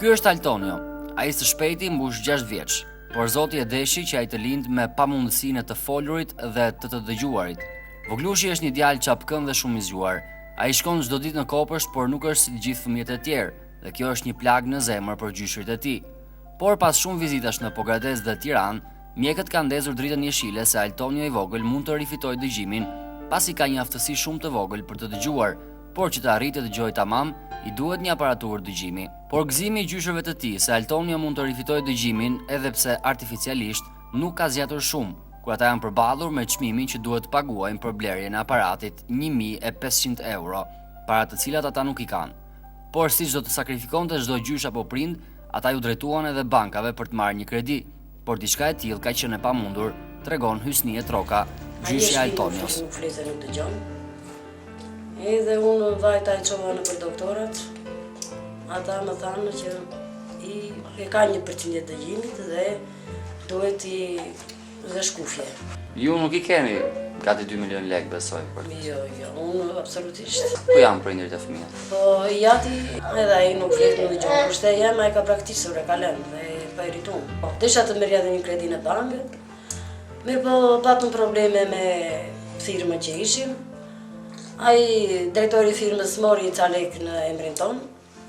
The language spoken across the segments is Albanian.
Ky është Altonio, ai së shpejti mbush 6 vjeç, por Zoti e deshi që ai të lind me pamundësinë të folurit dhe të dëgjuarit. Voglushi është një djalë çapkën dhe shumë i zgjuar. Ai shkon çdo ditë në kopësht, por nuk është si të gjithë fëmijët e tjerë, dhe kjo është një plagë në zemër për gjyshrit e tij. Por pas shumë vizitash në Pogradec dhe Tiranë, mjekët kanë ndezur dritën jeshile se Altonio i vogël mund të rifitojë dëgjimin, pasi ka një aftësi shumë të vogël për të dëgjuar, por që të arrijë të dëgjojë tamam, i duhet një aparaturë dëgjimi. Por gëzimi i gjyshërve të tij se Altonio mund të rifitojë dëgjimin, edhe pse artificialisht, nuk ka zgjatur shumë, kur ata janë përballur me çmimin që duhet të paguajnë për blerjen e aparatit 1500 euro, para të cilat ata nuk i kanë. Por siç do të sakrifikonte çdo gjysh apo prind, ata ju drejtuan edhe bankave për të marrë një kredi, por diçka e tillë ka qenë e pamundur, tregon Hysnie Troka, gjyshi i Altonios. Nuk flezë, nuk dëgjon. Edhe unë vajta e çova në për doktorat, ata më thanë që i ka 1% dëgjimit dhe duhet i dhe shkufje. Ju nuk i keni gati 2 milion lekë, besoj. Jo, unë absolutisht. Ku janë prindërit e fëmijët? Po jati edhe ai nuk flet në dëgjon, kurse jam ai ka praktikisur e ka lënë dhe pa irituar. Desha të merrja edhe një kredi në bankë. Mirë po patëm probleme me firmën që ishim. Ai drejtori i firmës mori ca lekë në emrin ton,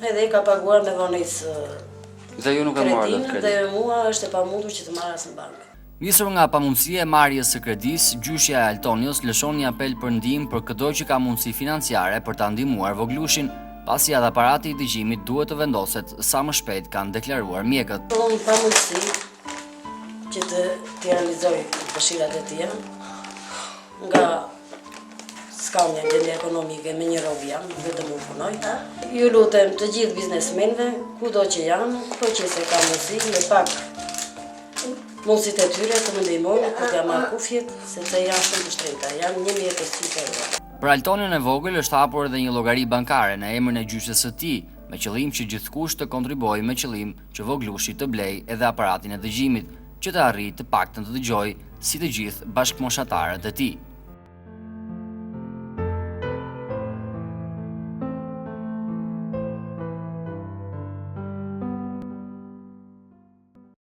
edhe i ka paguar me vonesë. Dhe ju nuk e morët atë kredi? Dhe mua është e pamundur që të marr asnjë bankë. Nisur nga pamundësia e marrjes së kredisë, gjyshi i Altonios lëshon një apel për ndihmë për çdo që ka mundësi financiare për ta ndihmuar voglushin, pasi edhe aparati i dëgjimit duhet të vendoset sa më shpejt, kanë deklaruar mjekët. Unë pa mundësi që të realizoj dëshirat e tia, nga s'kam një gjendje ekonomike, me një rob jam, vetëm unë punoj. Ju lutem të gjithë biznesmenëve, kudo që janë, po që se ka mundësi, me pak mundësit e tyre të më ndihmojnë kur t'ja marrë kufjet, sepse janë shumë të shtrenjta, janë 1500 euro. Për Altonion e vogël është hapur edhe një llogari bankare në emrin e gjyshës së tij, me qëllim që gjithkusht të kontribuojë me qëllim që voglushi të blejë edhe aparatin e dëgjimit, që të arrijë të paktën të dëgjojë si të gjithë bashkëmoshatarët e tij.